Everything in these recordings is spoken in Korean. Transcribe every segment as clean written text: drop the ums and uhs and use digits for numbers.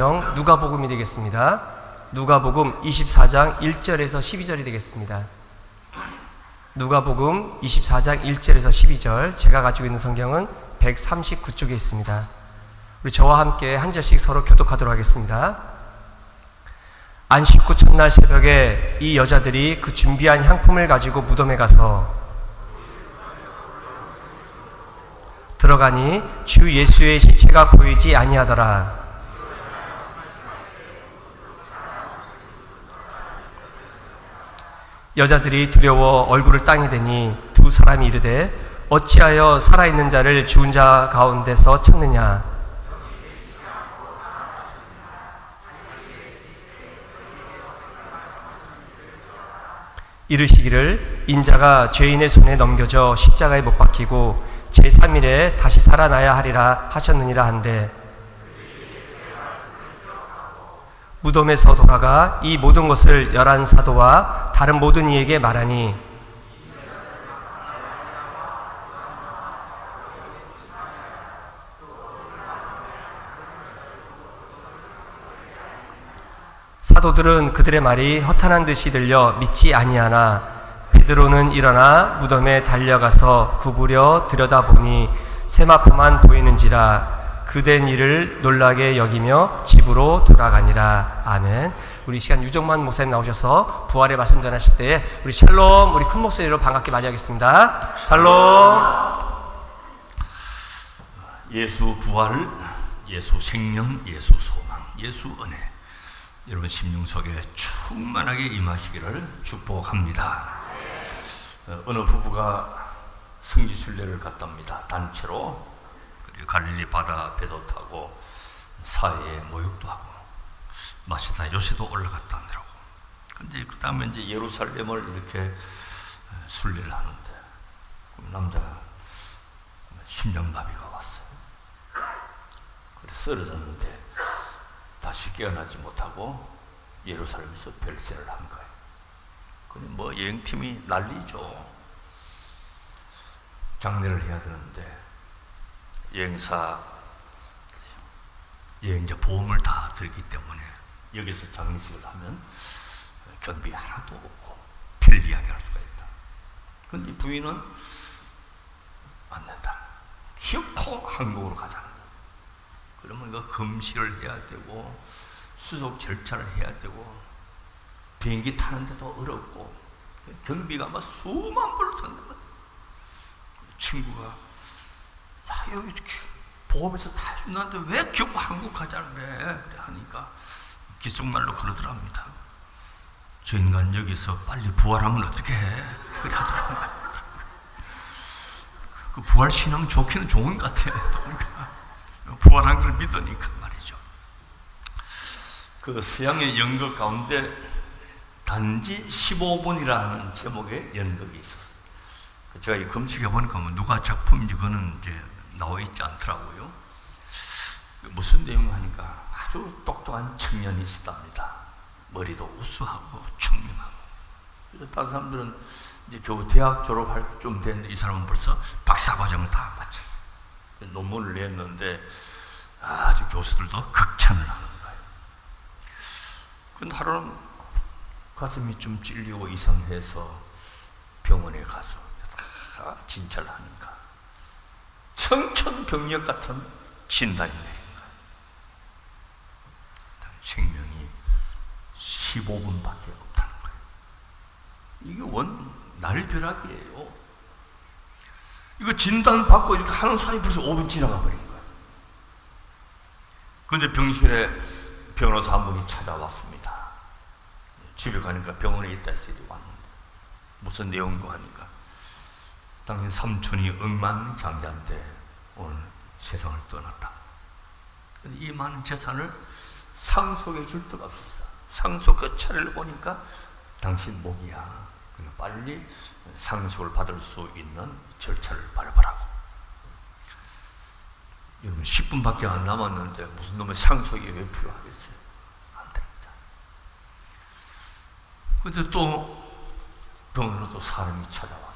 누가복음이 되겠습니다. 누가복음 24장 1절에서 12절이 되겠습니다. 누가복음 24장 1절에서 12절, 제가 가지고 있는 성경은 139쪽에 있습니다. 우리 저와 함께 한 절씩 서로 교독하도록 하겠습니다. 안식 후 첫날 새벽에 이 여자들이 그 준비한 향품을 가지고 무덤에 가서 들어가니 주 예수의 시체가 보이지 아니하더라. 여자들이 두려워 얼굴을 땅에 대니 두 사람이 이르되 어찌하여 살아있는 자를 죽은 자 가운데서 찾느냐. 이르시기를 인자가 죄인의 손에 넘겨져 십자가에 못 박히고 제3일에 다시 살아나야 하리라 하셨느니라 한데, 무덤에서 돌아가 이 모든 것을 11 사도와 다른 모든 이에게 말하니 사도들은 그들의 말이 허탄한 듯이 들려 믿지 아니하나 베드로는 일어나 무덤에 달려가서 구부려 들여다보니 세마포만 보이는지라 그된 일을 놀라게 여기며 집으로 돌아가니라. 아멘. 우리 시간 유정만 목사님 나오셔서 부활의 말씀 전하실 때에 우리 샬롬, 우리 큰 목소리로 반갑게 맞이하겠습니다. 샬롬. 예수 부활, 예수 생명, 예수 소망, 예수 은혜, 여러분 심령 속에 충만하게 임하시기를 축복합니다. 어느 부부가 성지순례를 갔답니다. 단체로. 갈릴리 바다 배도 타고 사해에 목욕도 하고 마시다 요새도 올라갔다 하더라고. 근데 그 다음에 이제 예루살렘을 이렇게 순례를 하는데 남자가 심장마비가 왔어요. 그래서 쓰러졌는데 다시 깨어나지 못하고 예루살렘에서 별세를 한 거예요. 근데 뭐 여행팀이 난리죠. 장례를 해야 되는데 여행자 보험을 다 들기 때문에 여기서 장례식을 하면 경비 하나도 없고 편리하게 할 수가 있다. 그런데 부인은 안 된다. 기어코 한국으로 가자. 그러면 이거 금시를 해야 되고 수속 절차를 해야 되고 비행기 타는데도 어렵고 경비가 막 수만 불을 든다. 친구가 야, 여기 이렇게 보험에서 다 해준다는데 왜 겨우 한국 가자는 그래? 그래 하니까 기숙말로 그러더랍니다. 저 인간 여기서 빨리 부활하면 어떻게 해? 그래 하더랍니다. 그 부활 신앙 좋기는 좋은 것 같아. 그러니까 부활한 걸 믿으니까 말이죠. 그 서양의 연극 가운데 단지 15분이라는 제목의 연극이 있었어요. 제가 이 검색해 보니까 누가 작품인지 그거는 이제 나와 있지 않더라고요. 무슨 내용 하니까 아주 똑똑한 청년이 있었답니다. 머리도 우수하고 청명하고. 그래서 다른 사람들은 이제 겨우 대학 졸업할 쯤 됐는데 이 사람은 벌써 박사과정 다 마쳤어요. 논문을 냈는데 아주 교수들도 극찬을 하는 거예요. 근데 하루는 가슴이 좀 찔리고 이상해서 병원에 가서 진찰을 하니까 청천벽력 같은 진단이 내린 거예요. 생명이 15분밖에 없다는 거예요. 이게 원 날벼락이에요. 이거 진단 받고 이렇게 하는 사이 벌써 5분 지나가 버린 거예요. 그런데 병실에 변호사 한 분이 찾아왔습니다. 집에 가니까 병원에 있다 해서 왔는데 무슨 내용인가 하니까 당신 삼촌이 억만장자인데 오늘 세상을 떠났다. 이 많은 재산을 상속해 줄 데가 없어. 상속 그 차를 보니까 당신 목이야. 그러니까 빨리 상속을 받을 수 있는 절차를 밟으라고. 여러분 10분밖에 안 남았는데 무슨 놈의 상속이 왜 필요하겠어요? 안 됩니다. 그런데 또 병원으로 또 사람이 찾아왔어요.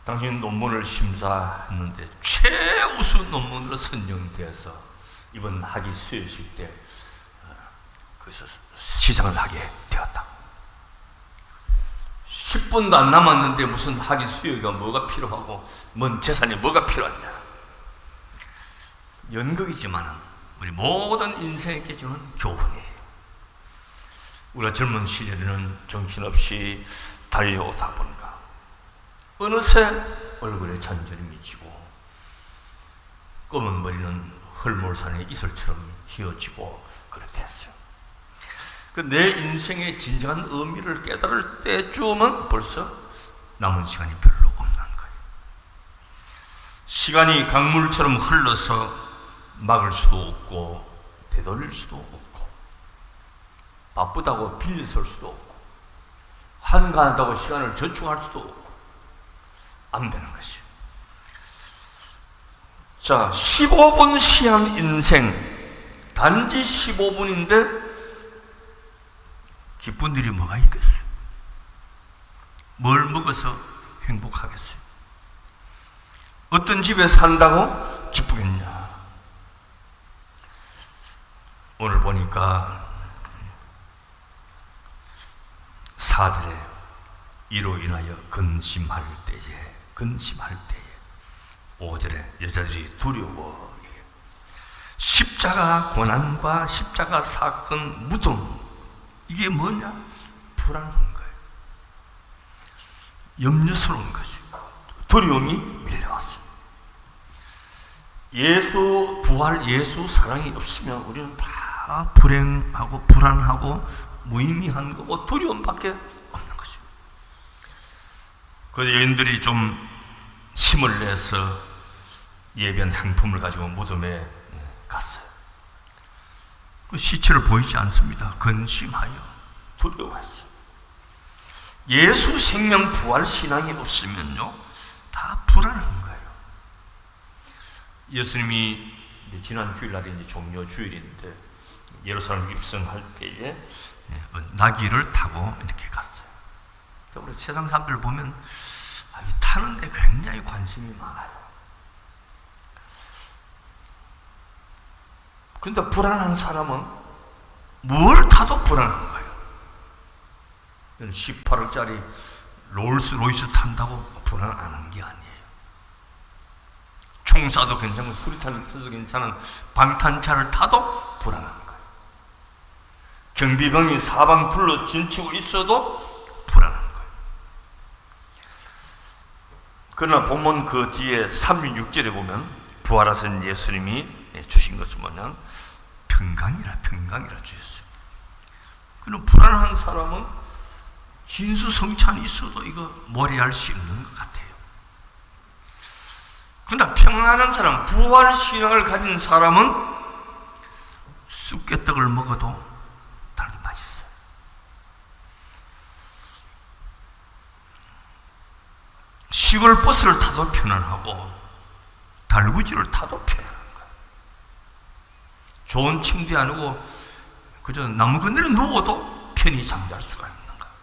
당신 논문을 심사했는데 최우수 논문으로 선정되어서 이번 학위 수여식 때 그래서 시상을 하게 되었다. 10분도 안 남았는데 무슨 학위 수여가 뭐가 필요하고 뭔 재산이 뭐가 필요하냐. 연극이지만 우리 모든 인생에게 주는 교훈이에요. 우리가 젊은 시절에는 정신없이 달려오다 보니까 어느새 얼굴에 잔주름이 지고 검은 머리는 헐몰산의 이슬처럼 휘어지고 그렇게 했어요. 내 인생의 진정한 의미를 깨달을 때쯤은 벌써 남은 시간이 별로 없는 거예요. 시간이 강물처럼 흘러서 막을 수도 없고 되돌릴 수도 없고 바쁘다고 빌려설 수도 없고 한가하다고 시간을 저축할 수도 없고 안 되는 것이에요. 자, 15분 시한 인생, 단지 15분인데 기쁜 일이 뭐가 있겠어요? 뭘 먹어서 행복하겠어요? 어떤 집에 산다고 기쁘겠냐? 오늘 보니까 사들의 이로 인하여 근심할 때에 5절에 여자들이 두려워. 십자가 고난과 십자가 사건 무덤, 이게 뭐냐? 불안한 거예요. 염려스러운 것이, 두려움이 밀려왔어요. 예수 부활, 예수 사랑이 없으면 우리는 다 불행하고 불안하고 무의미한 거고 두려움밖에 없는 것이죠. 그 여인들이 좀 힘을 내서 예비한 행품을 가지고 무덤에 갔어요. 그 시체를 보이지 않습니다. 근심하여 두려워했어요. 예수 생명 부활 신앙이 없으면요 다 불안한 거예요. 예수님이 지난 주일날이 이제 종려 주일인데 예루살렘 입성할 때에 나귀를 타고 이렇게 갔어요. 우리 세상 사람들 보면 타는데 굉장히 관심이 많아요. 그런데 불안한 사람은 뭘 타도 불안한 거예요. 18억짜리 롤스로이스 탄다고 불안 안 한 게 아니에요. 총 쏴도 괜찮고 수리탄을 써도 괜찮은 방탄차를 타도 불안한 거예요. 경비병이 사방 둘러 진치고 있어도 불안한 거예요. 그러나 본문 그 뒤에 36절에 보면 부활하신 예수님이 주신 것은 뭐냐면 평강이라 주셨어요. 그럼 불안한 사람은 진수성찬이 있어도 이거 머리할 수 있는 것 같아요. 그러나 평안한 사람, 부활 신앙을 가진 사람은 쑥개떡을 먹어도 달리 맛있어요. 시골 버스를 타도 편안하고 달구지를 타도 편안한 거예요. 좋은 침대 아니고 그저 나무 그늘에 누워도 편히 잠잘 수가 있는 거예요.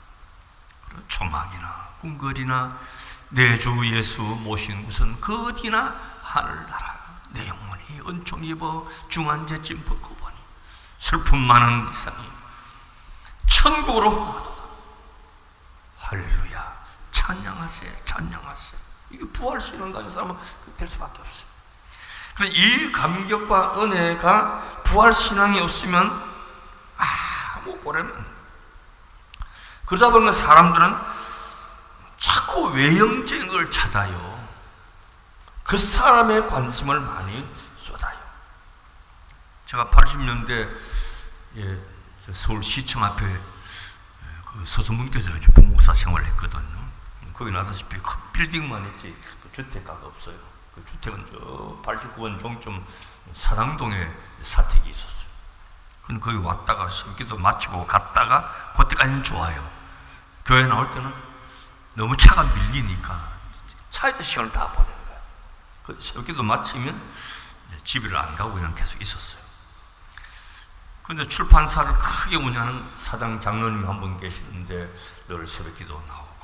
그리고 초막이나 궁궐이나 내 주 예수 모신 곳은 그 어디나 하늘나라 내 영혼이 은총 입어 중한제 찜 벗고 보니 슬픔 많은 이상이 천국으로 가도다. 할렐루야, 찬양하세. 이게 부활 신앙 가진 사람은 될 수밖에 없어요. 이 감격과 은혜가 부활 신앙이 없으면 아무 보람은. 그러다 보니까 사람들은 자꾸 외형적을 찾아요. 그 사람의 관심을 많이 쏟아요. 제가 80년대 서울시청 앞에 그 서수문께서 부목사 생활을 했거든요. 거기 아시다시피 큰 빌딩만 있지 그 주택가가 없어요. 그 주택은 저 89번 종점 사당동에 사택이 있었어요. 그럼 거기 왔다가 설교도 마치고 갔다가 그때까지는 좋아요. 교회 나올 때는 너무 차가 밀리니까 차에서 시간을 다 보내는 거예요. 그 설교도 마치면 집에를 안 가고 그냥 계속 있었어요. 그런데 출판사를 크게 운영하는 사장 장로님 한 분 계시는데 늘 새벽 기도 나오고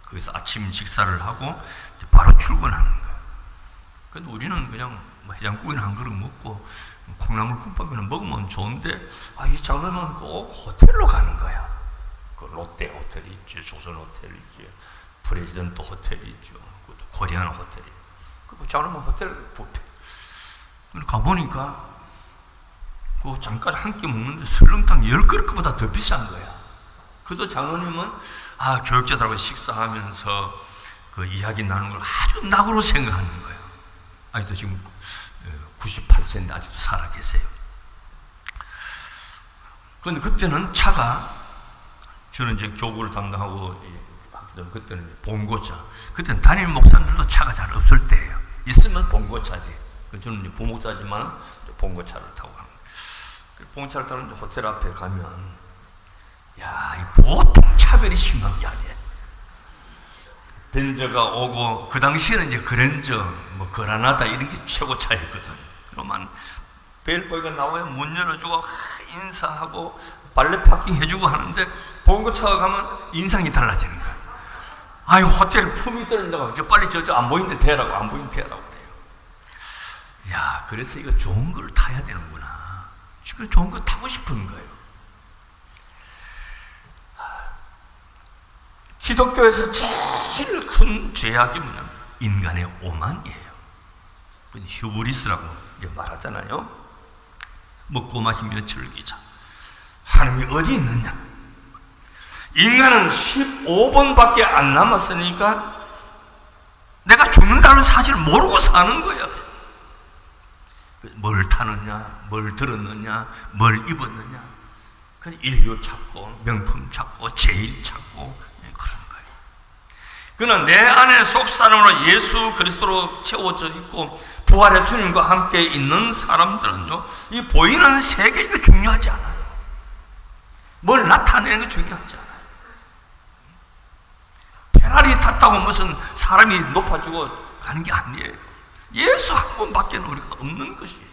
거기서 아침 식사를 하고 바로 출근하는 거예요. 근데 우리는 그냥 뭐 해장국이나 한 그릇 먹고 콩나물 국밥이나 먹으면 좋은데 이 장로님은 꼭 호텔로 가는 거야. 그 롯데 호텔 있지, 조선 호텔 있지, 프레지던트 호텔 있죠, 그것도 코리안 호텔이. 그 장로님은 호텔 뷔페. 가보니까 그 잠깐 한 끼 먹는데 설렁탕 10그릇보다 더 비싼 거야. 그래도 장로님은 교육자들하고 식사하면서 그 이야기 나누는 걸 아주 낙으로 생각하는 거예요. 아직도 지금 98세인데 아직도 살아 계세요. 그런데 그때는 차가, 저는 이제 교구를 담당하고 그때는 봉고차, 그때는 담임 목사님들도 차가 잘 없을 때예요. 있으면 봉고차지. 저는 이제 부목사지만 봉고차를 타고 가는 거예요. 봉고차를 타는데 호텔 앞에 가면 이 보통 차별이 심한 게 아니에요. 벤저가 오고, 그 당시에는 이제 그랜저, 뭐 그라나다 이런 게 최고 차였거든. 그러면 벨보이가 나와야 문 열어주고 인사하고 발레 파킹 해주고 하는데 봉고차가 가면 인상이 달라지는 거야. 호텔에 품이 떨어진다고 빨리 저 안 보이는데 대라고, 안 보이는데 대라고 그래요. 그래서 이거 좋은 걸 타야 되는구나. 지금 좋은 거 타고 싶은 거예요. 기독교에서 제일 큰 죄악이 뭐냐면 인간의 오만이에요. 휴브리스라고 이제 말하잖아요. 먹고 마신 며칠을 기자. 하나님이 어디 있느냐? 인간은 15번밖에 안 남았으니까 내가 죽는다는 사실을 모르고 사는 거야. 뭘 타느냐, 뭘 들었느냐, 뭘 입었느냐, 인류 찾고 명품 찾고 제일 찾고 그런 거예요. 그러나 내 안에 속사람으로 예수 그리스도로 채워져 있고 부활의 주님과 함께 있는 사람들은요, 이 보이는 세계 이거 중요하지 않아요. 뭘 나타내는 게 중요하지 않아요. 페라리 탔다고 무슨 사람이 높아지고 가는 게 아니에요. 예수 한 분밖에 우리가 없는 것이에요.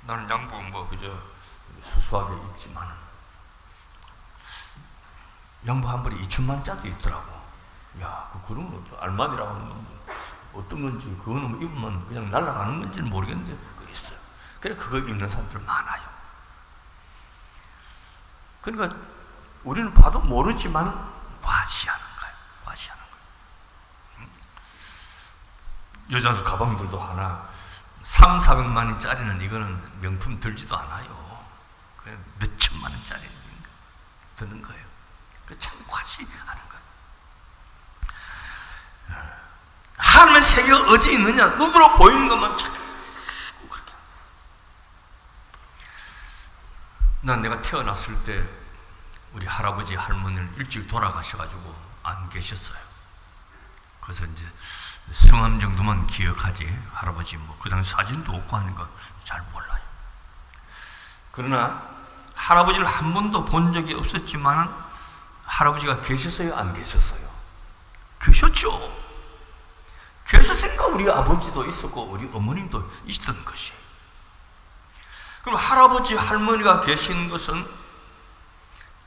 나는 양복은 그저 수수하게 입지만 양복 한 벌이 2천만짜리 있더라고. 그런 거 알마니라고 하는 건 어떤 건지, 그거는 입으면 그냥 날아가는 건지는 모르겠는데 그거 있어요. 그래 그거 입는 사람들 많아요. 그러니까 우리는 봐도 모르지만 과시하는 거예요. 과시하는 거예요. 여자들 가방들도 하나 300~400만 원짜리는 이거는 명품 들지도 않아요. 그냥 몇 천만 원짜리 드는 거예요. 그 참 과시하는 거예요. 하나님의 세계가 어디 있느냐? 눈으로 보이는 것만 자꾸 그렇게. 난 내가 태어났을 때 우리 할아버지 할머니는 일찍 돌아가셔가지고 안 계셨어요. 그래서 이제 성함 정도만 기억하지 할아버지 그 당시 사진도 없고 하는 거 잘 몰라요. 그러나 할아버지를 한 번도 본 적이 없었지만 할아버지가 계셨어요? 안 계셨어요? 계셨죠. 계셨으니까 우리 아버지도 있었고 우리 어머님도 있었던 것이에요. 그럼 할아버지 할머니가 계신 것은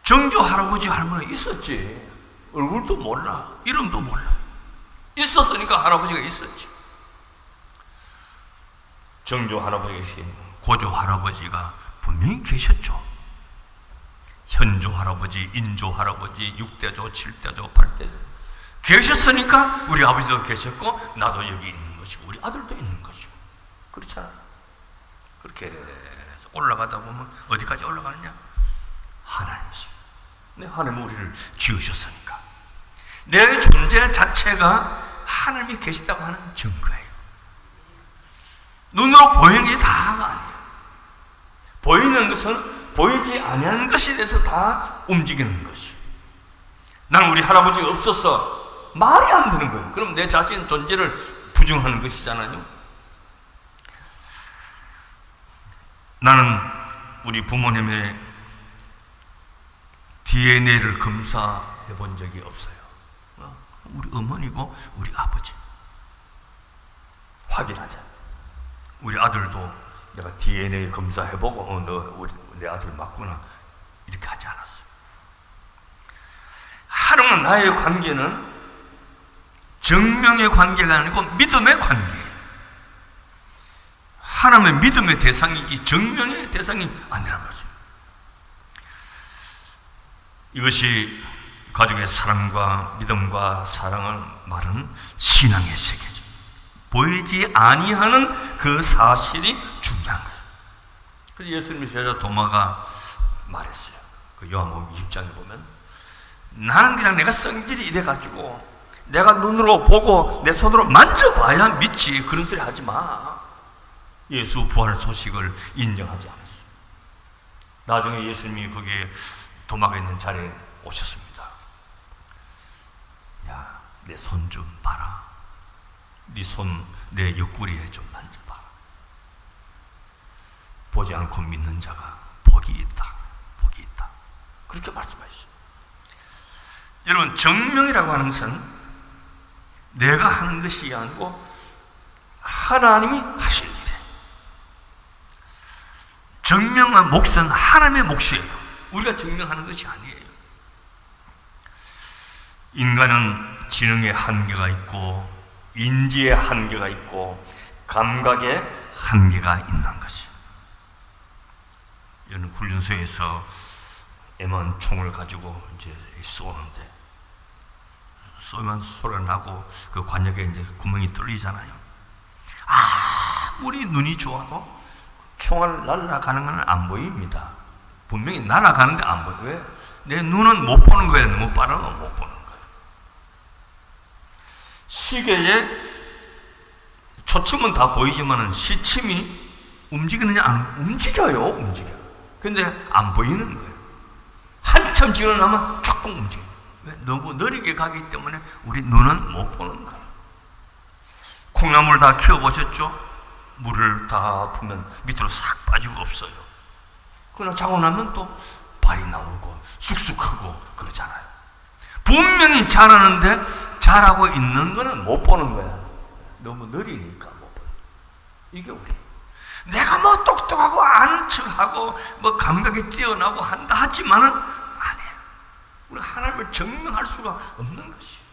정조 할아버지 할머니가 있었지. 얼굴도 몰라, 이름도 몰라. 있었으니까 할아버지가 있었지. 정조 할아버지 계신 고조 할아버지가 분명히 계셨죠. 현조 할아버지, 인조 할아버지, 6대조, 7대조, 8대조 계셨으니까 우리 아버지도 계셨고 나도 여기 있는 것이고 우리 아들도 있는 것이고 그렇잖아. 그렇게 올라가다 보면 어디까지 올라가느냐? 하나님이시. 하나님은 우리를 지으셨으니까 내 존재 자체가 하나님이 계시다고 하는 증거예요. 눈으로 보이는 게 다가 아니에요. 보이는 것은 보이지 아니하는 것에 대해서 다 움직이는 것이. 나는 우리 할아버지가 없어서 말이 안 되는 거예요. 그럼 내 자신 존재를 부정하는 것이잖아요. 나는 우리 부모님의 DNA를 검사해 본 적이 없어요. 우리 어머니고 우리 아버지 확인하자. 우리 아들도 내가 DNA 검사해보고 내 아들 맞구나 이렇게 하지 않았어요. 하나님과 나의 관계는 정명의 관계가 아니고 믿음의 관계예요. 하나님의 믿음의 대상이지 정명의 대상이 아니란 말이죠. 이것이 가족의 사랑과 믿음과 사랑을 말하는 신앙의 세계죠. 보이지 아니하는 그 사실이 중요한 거예요. 그래서 예수님이 제자 도마가 말했어요. 그 요한복음 20장에 보면 나는 그냥 내가 성질이 이래가지고 내가 눈으로 보고 내 손으로 만져봐야 믿지 그런 소리 하지 마. 예수 부활 소식을 인정하지 않았어요. 나중에 예수님이 거기에 도마가 있는 자리에 오셨습니다. 야, 내 손 좀 봐라. 네 손 내 옆구리에 좀 만져봐라. 보지 않고 믿는 자가 복이 있다. 복이 있다. 그렇게 말씀하셨어요. 여러분, 정명이라고 하는 것은 내가 하는 것이 아니고 하나님이 하실 일이에요. 정명의 몫은 하나님의 몫이에요. 우리가 증명하는 것이 아니에요. 인간은 지능의 한계가 있고 인지의 한계가 있고 감각의 한계가 있는 것이에요. 여러분, 훈련소에서 M1 총을 가지고 이제 쏘는데 쏘면 소리가 나고 그 관역에 이제 구멍이 뚫리잖아요. 아무리 눈이 좋아도 총알 날아가는 건 안 보입니다. 분명히 날아가는데 안 보여요. 왜? 내 눈은 못 보는 거예요. 너무 빠르면 못 보는 거예요. 시계에 초침은 다 보이지만 시침이 움직이느냐 안 움직여요. 움직여요. 근데 안 보이는 거예요. 한참 지나면 조금 움직여요. 왜? 너무 느리게 가기 때문에 우리 눈은 못 보는 거예요. 콩나물 다 키워보셨죠? 물을 다 부으면 밑으로 싹 빠지고 없어요. 그러나 자고 나면 또 발이 나오고 쑥쑥 크고 그러잖아요. 분명히 자라는데 자라고 있는 거는 못 보는 거야. 너무 느리니까 못 보는 거야. 이게 우리. 내가 뭐 똑똑하고 아는 척하고 뭐 감각이 뛰어나고 한다 하지만은 아니에요. 우리 하나님을 증명할 수가 없는 것이에요.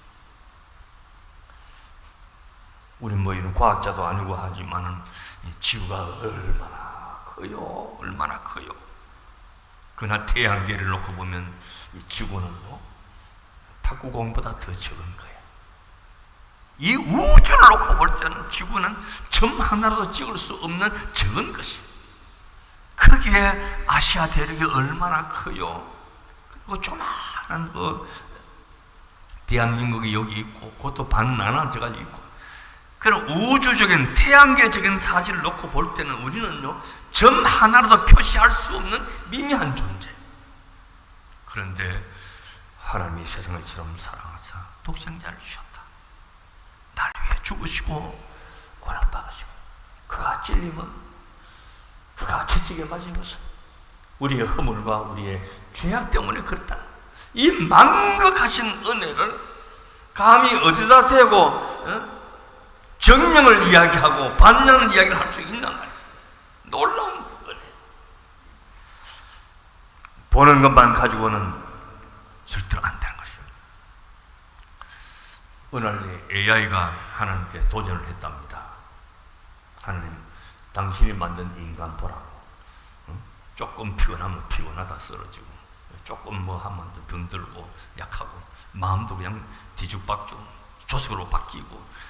우리 뭐 이런 과학자도 아니고 하지만은 지구가 얼마나 커요. 얼마나 커요. 그러나 태양계를 놓고 보면 이 지구는 뭐 탁구공보다 더 적은 거예요. 이 우주를 놓고 볼 때는 지구는 점 하나라도 찍을 수 없는 적은 것이에요. 거기에 아시아 대륙이 얼마나 커요. 그리고 조그마한 대한민국이 여기 있고 그것도 반 나눠져가지고 있고, 그런 우주적인 태양계적인 사실을 놓고 볼 때는 우리는요 점 하나라도 표시할 수 없는 미미한 존재. 그런데 하나님이 세상을 처럼 사랑하사 독생자를 주셨다. 날 위해 죽으시고 고난 받으시고 그가 찔림은 그가 채찍에 맞은 것은 우리의 허물과 우리의 죄악 때문에 그렇다. 이 망각하신 은혜를 감히 어디다 대고 정명을 이야기하고 반면하는 이야기를 할 수 있단 말이죠. 놀라운 은혜. 보는 것만 가지고는 절대로 안 되는 것이죠. 어느 날 AI가 하나님께 도전을 했답니다. 하나님, 당신이 만든 인간 보라고. 조금 피곤하면 피곤하다 쓰러지고, 조금 뭐 하면 또 병들고 약하고, 마음도 그냥 뒤죽박죽 조석으로 바뀌고,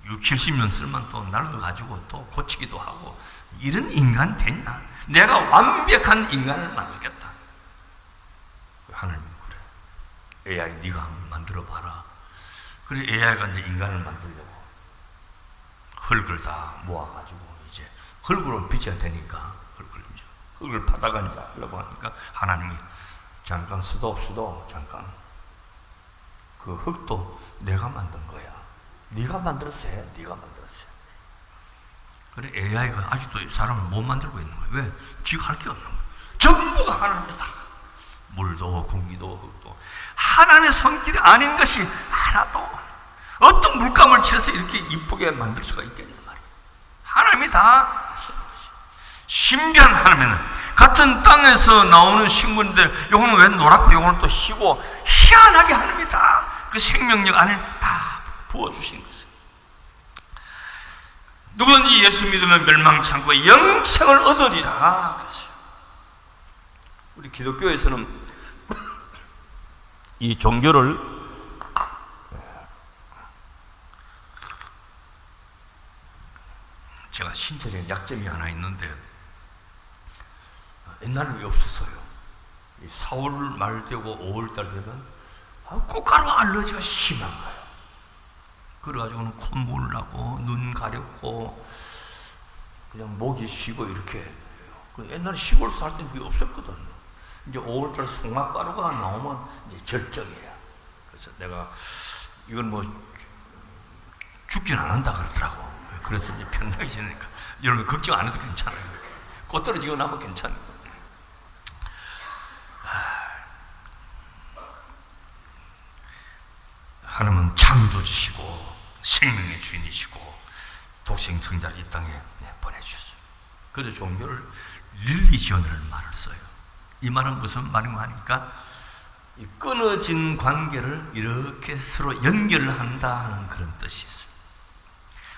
60, 70년 쓰면 또 날도 가지고 또 고치기도 하고, 이런 인간 되냐? 내가 완벽한 인간을 만들겠다. 하나님은 그래. AI 네가 한번 만들어 봐라. 그래 AI가 이제 인간을 만들려고 흙을 다 모아가지고 이제 흙으로 빚어야 되니까 흙을 파다가 이제 하려고 하니까 하나님이 잠깐 수도 잠깐 그 흙도 내가 만든 거야. 네가 만들었어. 네가 만들었어. 그래 AI가 아직도 사람을 못 만들고 있는 거야. 왜? 지가 할 게 없는 거야. 전부가 하나님이다. 물도 공기도 흙도 하나님의 손길이 아닌 것이 하나도. 어떤 물감을 칠해서 이렇게 이쁘게 만들 수가 있겠냐 말이야. 하나님이 다 하시는 것이. 신비한 하나님은 같은 땅에서 나오는 식물인데 요거는 왜 노랗고 요거는 또 희고 희한하게 하나님이 다 그 생명력 안에 다 부어주신 것이에요. 누구든지 예수 믿으면 멸망치 않고 영생을 얻으리라 그랬어요. 우리 기독교에서는 이 종교를 제가 신체적인 약점이 하나 있는데 옛날에는 없었어요. 4월 말 되고 5월 달 되면 꽃가루 알러지가 심한 거예요. 그래가지고는 콧물 나고 눈 가렵고 그냥 목이 쉬고 이렇게 해요. 옛날에 시골 살 때는 그게 없었거든요. 이제 5월 달 송화가루가 나오면 이제 절정이에요. 그래서 내가 이건 뭐 죽긴 안 한다 그러더라고. 그래서 이제 편하게 지내니까 여러분 걱정 안 해도 괜찮아요. 꽃 떨어지고 나면 괜찮아요. 하나님은 창조주시고 생명의 주인이시고 독생성자를 이 땅에 보내주셨어요. 그래서 종교를 릴리지언을 말을 써요. 이 말은 무슨 말인가 하니까 이 끊어진 관계를 이렇게 서로 연결을 한다 하는 그런 뜻이 있어요.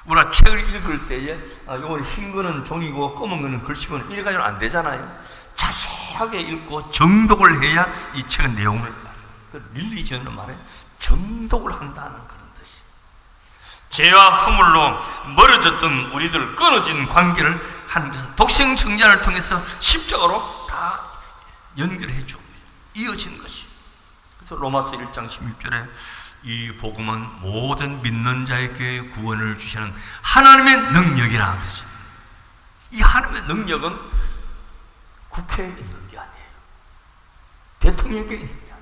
우리가 책을 읽을 때에 이건 흰 거는 종이고 검은 거는 글씨고 이래 가지고는 안 되잖아요. 자세하게 읽고 정독을 해야 이 책의 내용을 알아요. 그 릴리지언을 말해 정독을 한다는 그런 뜻이에요. 죄와 허물로 멀어졌던 우리들 끊어진 관계를 하는 것은 독생성자를 통해서 십자가로 다 연결해 주고 이어진 것이. 그래서 로마서 1장 16절에 이 복음은 모든 믿는 자에게 구원을 주시는 하나님의 능력이라 그랬습니다. 이 하나님의 능력은 국회에 있는 게 아니에요. 대통령에게 있는 게 아니에요.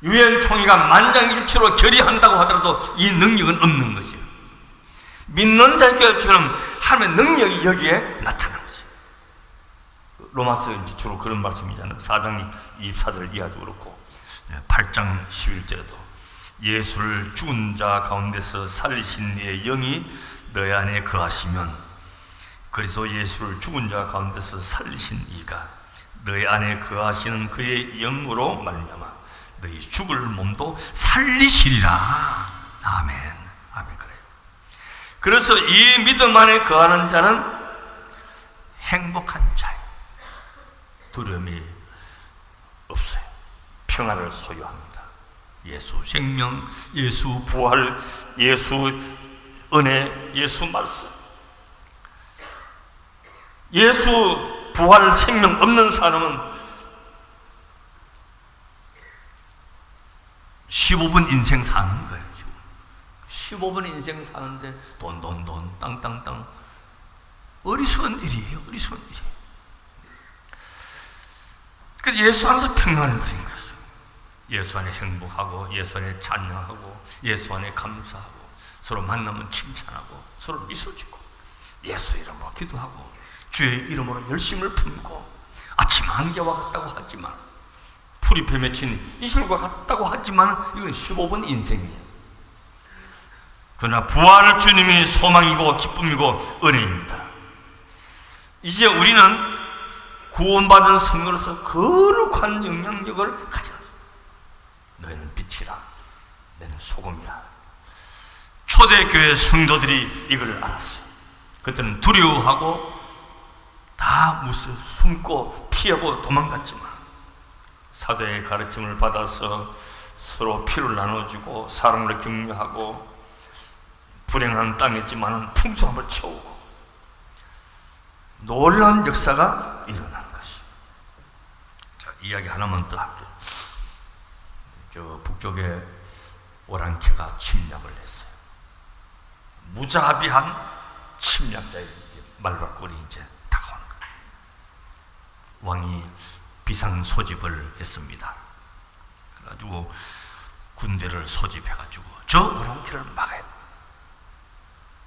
유엔 총회가 만장일치로 결의한다고 하더라도 이 능력은 없는 것이에요. 믿는 자에게 주는 하나님의 능력이 여기에 나타나는 것이에요. 로마서 이제 주로 그런 말씀이잖아요. 4장 24절 이하도 그렇고 8장 11절에도 예수를 죽은 자 가운데서 살리신 이의 영이 너희 안에 거하시면 그리스도 예수를 죽은 자 가운데서 살리신 이가 너희 안에 거하시는 그의 영으로 말미암아 너희 죽을 몸도 살리시리라. 아멘. 아멘. 그래요. 그래서 이 믿음 안에 거하는 자는 행복한 자예요. 두려움이 없어요. 평안을 소유합니다. 예수 생명, 예수 부활, 예수 은혜, 예수 말씀. 예수 부활 생명 없는 사람은 15분 인생 사는 거예요. 15분 인생 사는데 돈, 땅. 어리석은 일이에요. 어리석은 일이에요. 그래서 예수 안에서 평안을 누린 거예요. 예수 안에 행복하고 예수 안에 찬양하고 예수 안에 감사하고 서로 만나면 칭찬하고 서로 미소 짓고 예수 이름으로 기도하고 주의 이름으로 열심을 품고 아침 안개와 같다고 하지만 풀잎에 맺힌 이슬과 같다고 하지만 이건 15분 인생이에요. 그러나 부활을 주님이 소망이고 기쁨이고 은혜입니다. 이제 우리는 구원받은 성도로서 거룩한 영향력을 가져. 너희는 빛이라, 너희는 소금이라. 초대교회 성도들이 이걸 알았어요. 그때는 두려워하고 다 무슨 숨고 피하고 도망갔지만 사도의 가르침을 받아서 서로 피를 나눠주고 사랑을 격려하고 불행한 땅이지만 풍성함을 채우고 놀라운 역사가 일어난 것이. 자, 이야기 하나만 더 할게요. 저 북쪽에 오랑캐가 침략을 했어요. 무자비한 침략자의 말발골이 이제 다가오는 거예요. 왕이 비상 소집을 했습니다. 그래가지고 군대를 소집해가지고 저 오랑캐를 막아야 돼요.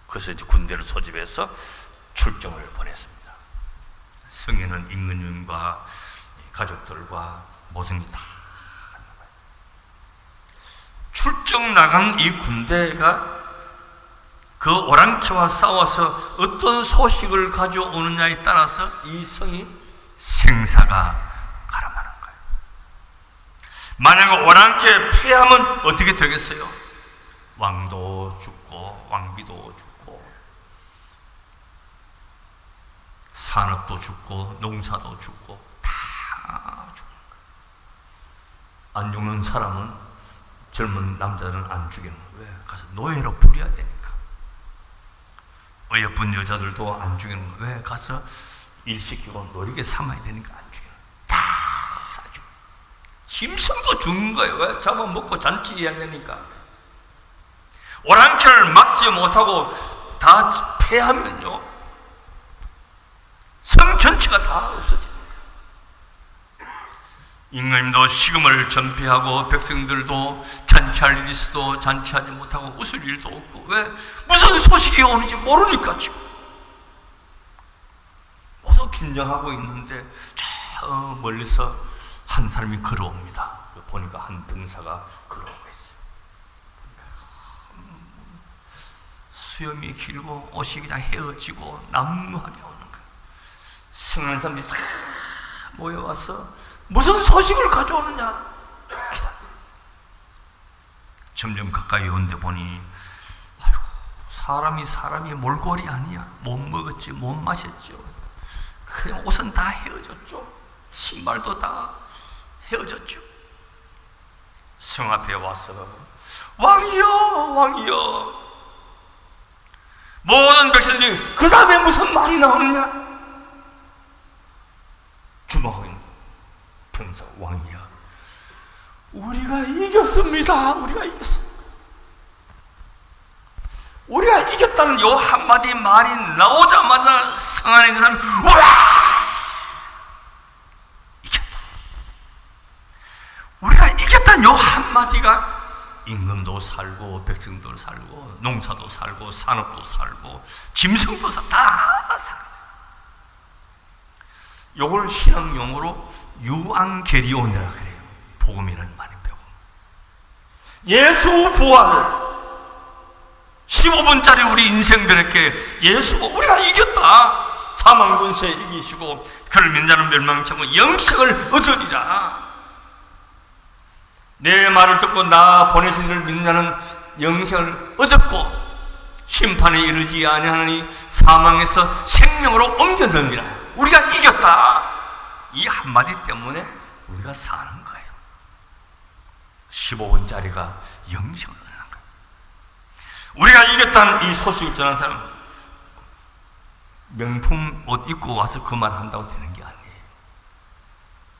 그래서 이제 군대를 소집해서 출정을 보냈습니다. 성에는 임금님과 가족들과 모든 게 다 출정 나간 이 군대가 그 오랑캐와 싸워서 어떤 소식을 가져오느냐에 따라서 이 성이 생사가 가름하는 거예요. 만약 오랑캐 패하면 어떻게 되겠어요? 왕도 죽고 왕비도 죽고 산업도 죽고 농사도 죽고 다 죽는 거예요. 안 죽는 사람은, 젊은 남자는 안 죽이는 거예요. 왜? 가서 노예로 부려야 되니까. 어여쁜 여자들도 안 죽이는 거예요. 왜? 가서 일 시키고 노리게 삼아야 되니까 안 죽이는 거예요. 다 죽어. 짐승도 죽는 거예요. 왜? 잡아먹고 잔치해야 되니까. 오랑캐를 막지 못하고 다 패하면요, 성 전체가 다 없어집니다. 임금님도 식음을 전폐하고 백성들도 잔치할 일이 있어도 잔치하지 못하고 웃을 일도 없고. 왜? 무슨 소식이 오는지 모르니까 지금 모두 긴장하고 있는데 저 멀리서 한 사람이 걸어옵니다. 보니까 한 병사가 걸어오고 있어요. 수염이 길고 옷이 그냥 헤어지고 남루하게 오는 거예요. 승하는 사람들이 다 모여와서 무슨 소식을 가져오느냐 기다려. 점점 가까이 오는데 보니, 아이고, 사람이 몰골이 아니야. 못 먹었지, 못 마셨죠. 그냥 옷은 다 헤어졌죠. 신발도 다 헤어졌죠. 성 앞에 와서 왕이여, 왕이여. 모든 백성들이 그 다음에 무슨 말이 나오느냐? 주목하고 있는 병사, 왕이야, 우리가 이겼습니다. 우리가 이겼습니다. 우리가 이겼다는 요 한마디 말이 나오자마자 성 안에 있는 사람이 우와! 이겼다. 우리가 이겼다는 요 한마디가 임금도 살고 백성도 살고 농사도 살고 산업도 살고 짐승도 다 살고. 요걸 신앙 용어로 유앙게리온이라 그래요. 복음이라는 말이 복음. 예수 부활 15분짜리 우리 인생들에게 예수, 우리가 이겼다. 사망 권세 이기시고 그를 믿는 자는 멸망치 않고 영생을 얻으리라. 내 말을 듣고 나 보내신 이를 믿는 자는 영생을 얻었고 심판에 이르지 아니하느니 사망에서 생명으로 옮겨드니라. 우리가 이겼다. 이 한마디 때문에 우리가 사는 거예요. 15분짜리가 영생을 얻는 거예요. 우리가 이겼다는 이 소식을 전한 사람, 명품 옷 입고 와서 그 말 한다고 되는 게 아니에요.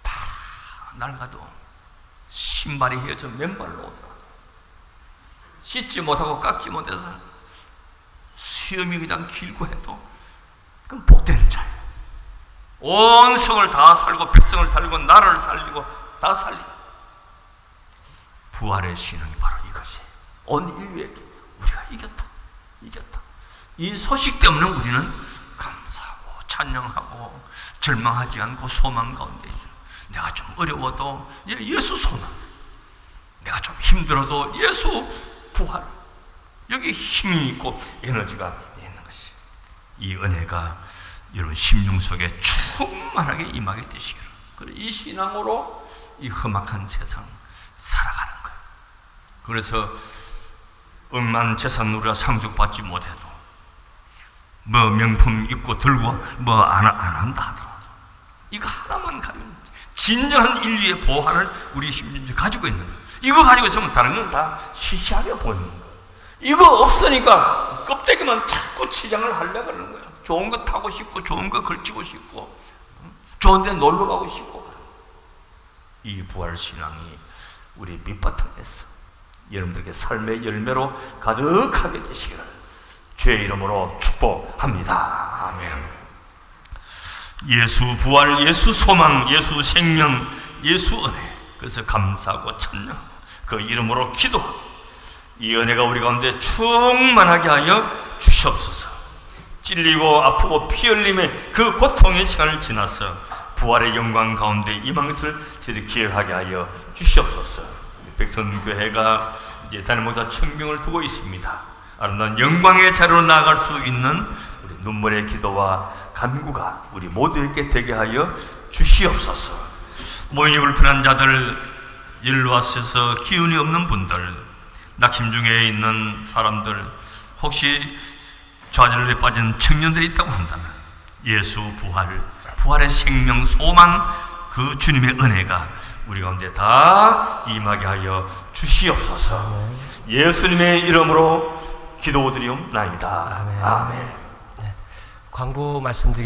다 낡아도 신발이 헤어져 맨발로 오더라도 씻지 못하고 깎지 못해서 수염이 그냥 길고 해도 그건 복된 자예요. 온 성을 다 살고 백성을 살고 나라를 살리고 다 살리고. 부활의 신앙이 바로 이것이에요. 온 인류에게 우리가 이겼다. 이겼다. 이 소식 때문에 우리는 감사하고 찬양하고 절망하지 않고 소망 가운데 있어요. 내가 좀 어려워도 예수 소망, 내가 좀 힘들어도 예수 부활, 여기 힘이 있고 에너지가 있는 것이. 이 은혜가 여러분 심령 속에 충만하게 임하게 되시기를. 그래서 이 신앙으로 이 험악한 세상 살아가는 거예요. 그래서 억만 재산 우리가 상속받지 못해도 뭐 명품 입고 들고 뭐 안 한다 하더라도 이거 하나만 가면 진정한 인류의 보화를 우리 심령에 가지고 있는 거예요. 이거 가지고 있으면 다른 건 다 시시하게 보이는 거예요. 이거 없으니까 껍데기만 자꾸 치장을 하려고 하는 거예요. 좋은 거 타고 싶고 좋은 거 걸치고 싶고 좋은 데 놀러 가고 싶고. 이 부활 신앙이 우리 밑바탕에서 여러분들에게 삶의 열매로 가득하게 되시기를 주의 이름으로 축복합니다. 아멘. 예수 부활, 예수 소망, 예수 생명, 예수 은혜. 그래서 감사하고 찬양하고 그 이름으로 기도하고 이 은혜가 우리 가운데 충만하게 하여 주시옵소서. 찔리고 아프고 피 흘림의 그 고통의 시간을 지나서 부활의 영광 가운데 임한 것을 저희들이 기억하게 하여 주시옵소서. 백성교회가 이제 단임 목사 청병을 두고 있습니다. 아름다운 영광의 자리로 나아갈 수 있는 우리 눈물의 기도와 간구가 우리 모두에게 되게 하여 주시옵소서. 몸이 불편한 자들, 일로 와셔서 기운이 없는 분들, 낙심 중에 있는 사람들, 혹시 좌절에 빠진 청년들이 있다고 한다면 예수 부활의 생명 소망, 그 주님의 은혜가 우리 가운데 다 임하게 하여 주시옵소서. 예수님의 이름으로 기도드리옵나이다. 아멘. 광고 말씀드리겠습니다.